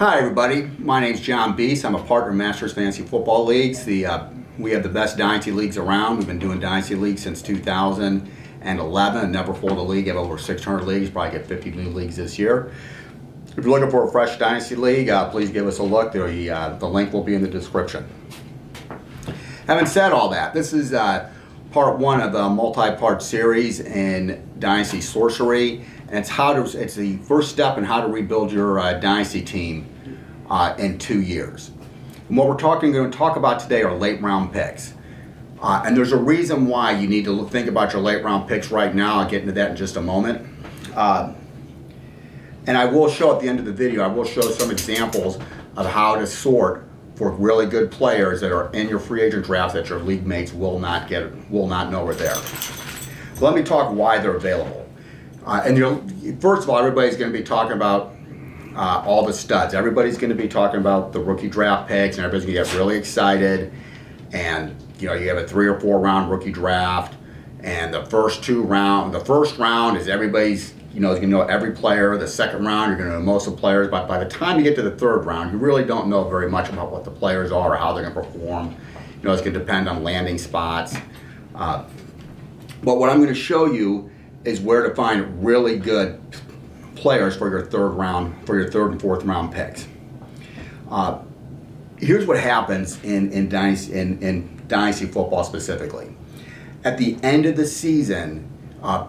Hi everybody, my name's John Beese. I'm a partner in Masters Fantasy Football Leagues. We have the best Dynasty leagues around. We've been doing Dynasty leagues since 2011 and never fold a league. I have over 600 leagues, probably get 50 new leagues this year. If you're looking for a fresh Dynasty league, please give us a look. The link will be in the description. Having said all that, this is part one of a multi-part series in Dynasty Sorcery, and it's the first step in how to rebuild your Dynasty team in 2 years. And what we're going to talk about today are late round picks. And there's a reason why you need to think about your late round picks right now. I'll get into that in just a moment. And I will show at the end of the video, I will show some examples of how to sort for really good players that are in your free agent draft that your league mates will not know are there. So let me talk why they're available. First of all, everybody's going to be talking about all the studs. Everybody's going to be talking about the rookie draft picks, and everybody's going to get really excited. And you have a 3 or 4 round rookie draft, and the first round is everybody's is going to know every player. The second round, you're going to know most of the players. But by the time you get to the third round, you really don't know very much about what the players are or how they're going to perform. It's going to depend on landing spots. But what I'm going to show you is where to find really good players for your third and fourth round picks. Here's what happens in Dynasty football specifically. At the end of the season,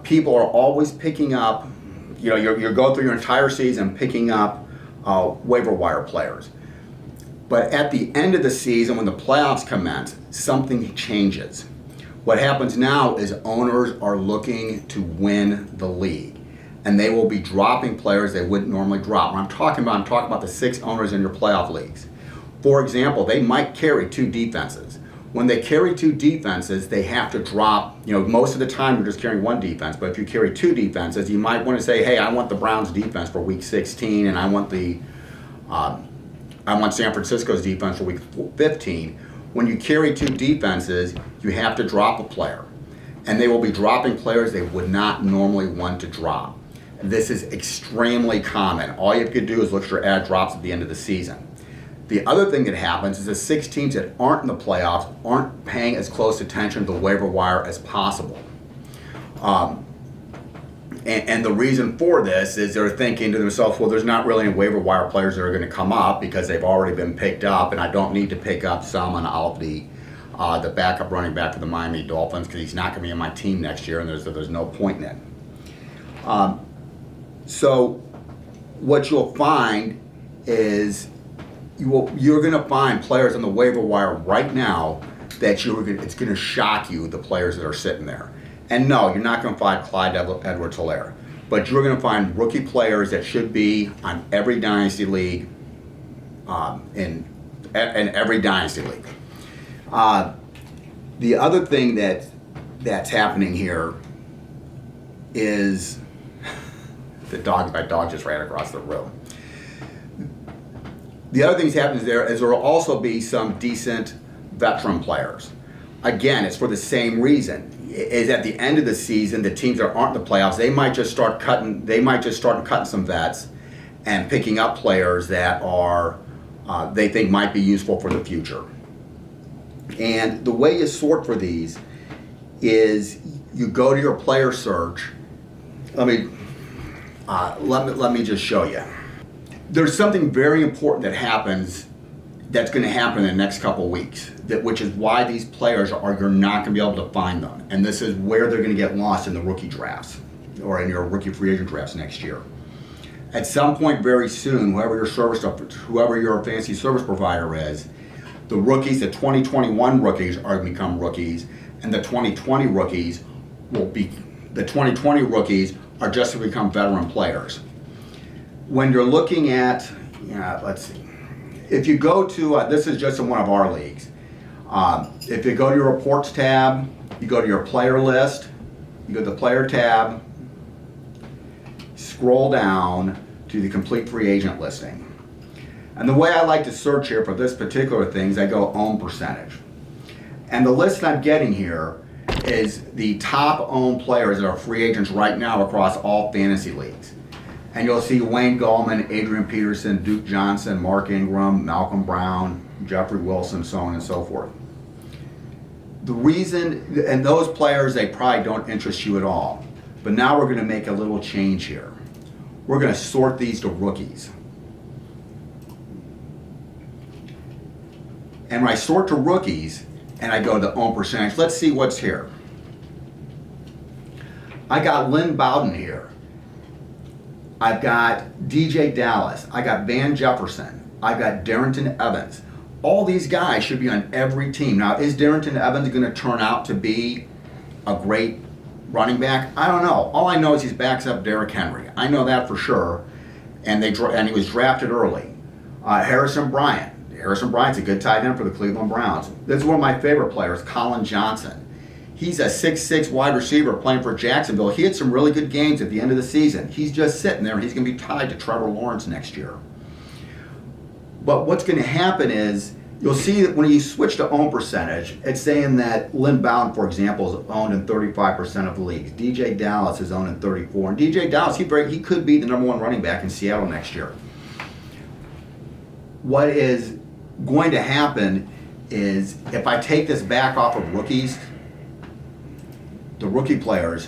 people are always picking up, you're going through your entire season picking up waiver wire players. But at the end of the season, when the playoffs commence, something changes. What happens now is owners are looking to win the league, and they will be dropping players they wouldn't normally drop. When I'm talking about the 6 owners in your playoff leagues. For example, they might carry 2 defenses. When they carry 2 defenses, they have to drop, most of the time you're just carrying 1 defense, but if you carry 2 defenses, you might want to say, hey, I want the Browns defense for week 16, and I want San Francisco's defense for week 15. When you carry 2 defenses, you have to drop a player, and they will be dropping players they would not normally want to drop. This is extremely common. All you have to do is look at your add drops at the end of the season. The other thing that happens is the 6 teams that aren't in the playoffs aren't paying as close attention to the waiver wire as possible. And the reason for this is they're thinking to themselves, well, there's not really any waiver wire players that are going to come up because they've already been picked up, and I don't need to pick up someone out of the backup running back for the Miami Dolphins because he's not going to be in my team next year, and there's no point in it. So what you'll find is you're going to find players on the waiver wire right now that it's going to shock you, the players that are sitting there. And no, you're not going to find Clyde Edwards-Helaire, but you're going to find rookie players that should be on every Dynasty league, in every Dynasty league. The other thing that's happening here is my dog just ran across the room. The other thing that's happening there will also be some decent veteran players. Again, it's for the same reason. Is at the end of the season, the teams that aren't in the playoffs, they might just start cutting some vets and picking up players that are they think might be useful for the future. And the way you sort for these is you go to your player search. Let me just show you. There's something very important that's going to happen in the next couple of weeks, which is why these players you're not going to be able to find them. And this is where they're going to get lost in the rookie drafts or in your rookie free agent drafts next year. At some point very soon, whoever your fantasy service provider is, the 2021 rookies are going to become rookies, and the 2020 rookies are just to become veteran players. When you're looking at, let's see. If you go to, this is just in one of our leagues. If you go to your reports tab, you go to your player list, you go to the player tab, scroll down to the complete free agent listing. And the way I like to search here for this particular thing is I go own percentage. And the list I'm getting here is the top owned players that are free agents right now across all fantasy leagues. And you'll see Wayne Gallman, Adrian Peterson, Duke Johnson, Mark Ingram, Malcolm Brown, Jeffrey Wilson, so on and so forth. The reason, and those players, they probably don't interest you at all. But now we're going to make a little change here. We're going to sort these to rookies. And when I sort to rookies, and I go to own percentage, let's see what's here. I got Lynn Bowden here. I've got DJ Dallas. I got Van Jefferson. I've got Darrington Evans. All these guys should be on every team. Now, is Darrington Evans going to turn out to be a great running back? I don't know. All I know is he backs up Derrick Henry. I know that for sure. And he was drafted early. Harrison Bryant. Harrison Bryant's a good tight end for the Cleveland Browns. This is one of my favorite players, Colin Johnson. He's a 6'6" wide receiver playing for Jacksonville. He had some really good games at the end of the season. He's just sitting there, and he's going to be tied to Trevor Lawrence next year. But what's going to happen is, you'll see that when you switch to own percentage, it's saying that Lynn Bowden, for example, is owned in 35% of the leagues. DJ Dallas is owned in 34%. And DJ Dallas, he could be the #1 running back in Seattle next year. What is going to happen is, if I take this back off of rookies, the rookie players,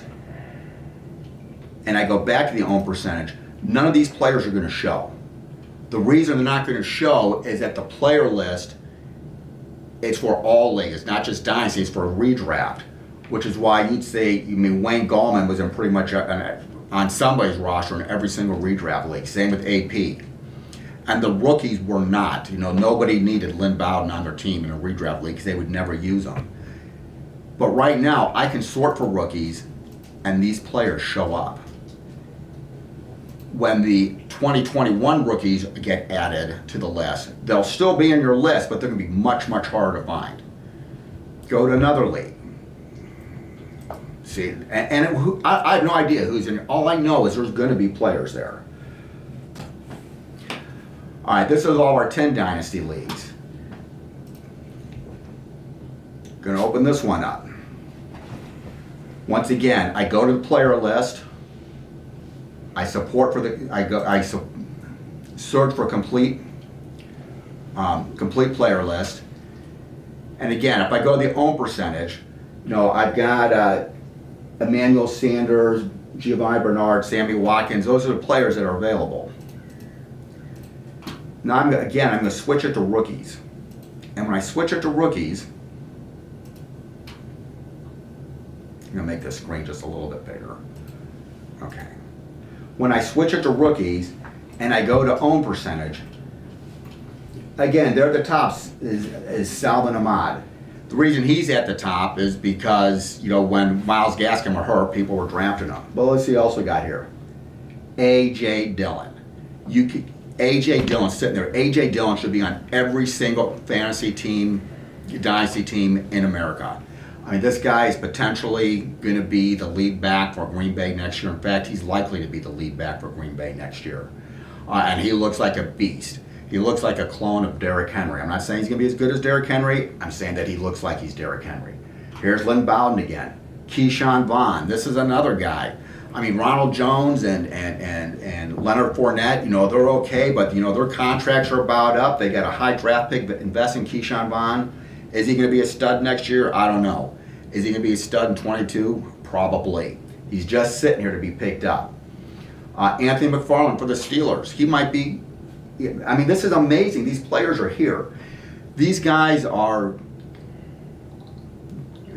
and I go back to the own percentage, none of these players are going to show. The reason they're not going to show is that the player list is for all leagues. It's not just Dynasty, it's for a redraft, which is why you'd say, Wayne Gallman was in pretty much on somebody's roster in every single redraft league. Same with AP. And the rookies were not. Nobody needed Lynn Bowden on their team in a redraft league because they would never use them. But right now, I can sort for rookies, and these players show up. When the 2021 rookies get added to the list, they'll still be in your list, but they're going to be much, much harder to find. Go to another league. See, I have no idea who's in. All I know is there's going to be players there. All right, this is all our 10 Dynasty leagues. Going to open this one up. Once again, I go to the player list. I search for complete player list. And again, if I go to the own percentage, I've got Emmanuel Sanders, Giovanni Bernard, Sammy Watkins. Those are the players that are available. Now, I'm going to switch it to rookies. And when I switch it to rookies, I'm going to make this screen just a little bit bigger. Okay. When I switch it to rookies and I go to own percentage, again, there at the top is Salvin Ahmed. The reason he's at the top is because, when Myles Gaskin were hurt, people were drafting him. But let's see who else we got here. A.J. Dillon. A.J. Dillon's sitting there. A.J. Dillon should be on every single fantasy team, dynasty team in America. This guy is potentially going to be the lead back for Green Bay next year. In fact, he's likely to be the lead back for Green Bay next year. And he looks like a beast. He looks like a clone of Derrick Henry. I'm not saying he's going to be as good as Derrick Henry. I'm saying that he looks like he's Derrick Henry. Here's Lynn Bowden again. Keyshawn Vaughn. This is another guy. Ronald Jones and Leonard Fournette, they're okay, but, their contracts are about up. They got a high draft pick, but invest in Keyshawn Vaughn. Is he going to be a stud next year? I don't know. Is he going to be a stud in 22? Probably. He's just sitting here to be picked up. Anthony McFarland for the Steelers. He might be, this is amazing. These players are here. These guys are,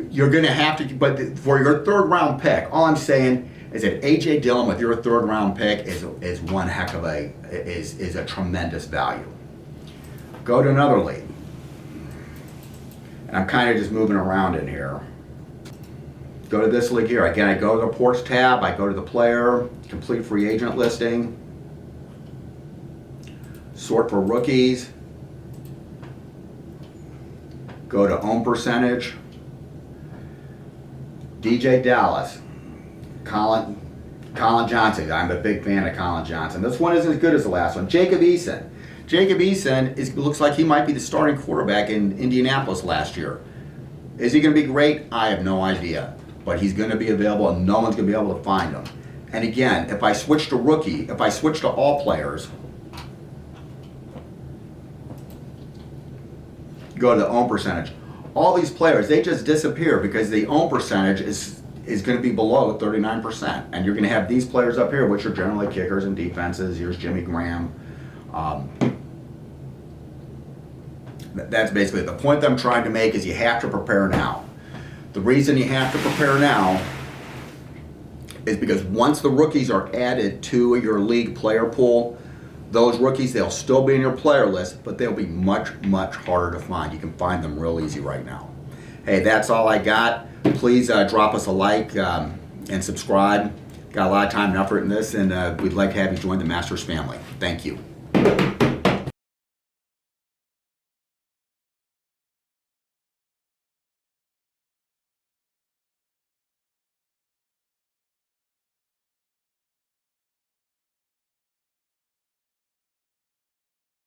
you're going to have to, but for your third round pick, all I'm saying is that A.J. Dillon with your third round pick is one heck of is a tremendous value. Go to another league. And I'm kind of just moving around in here. Go to this league here. Again, I go to the reports tab. I go to the player, complete free agent listing, sort for rookies, go to own percentage, DJ Dallas, Colin Johnson. I'm a big fan of Colin Johnson. This one isn't as good as the last one. Jacob Eason. Jacob Eason looks like he might be the starting quarterback in Indianapolis last year. Is he going to be great? I have no idea. But he's going to be available, and no one's going to be able to find him. And again, if I switch to rookie, if I switch to all players, go to the own percentage. All these players, they just disappear because the own percentage is going to be below 39%. And you're going to have these players up here, which are generally kickers and defenses. Here's Jimmy Graham. That's basically the point that I'm trying to make is you have to prepare now. The reason you have to prepare now is because once the rookies are added to your league player pool, those rookies, they'll still be in your player list, but they'll be much, much harder to find. You can find them real easy right now. Hey, that's all I got. Please drop us a like and subscribe. Got a lot of time and effort in this, and we'd like to have you join the Masters family. Thank you.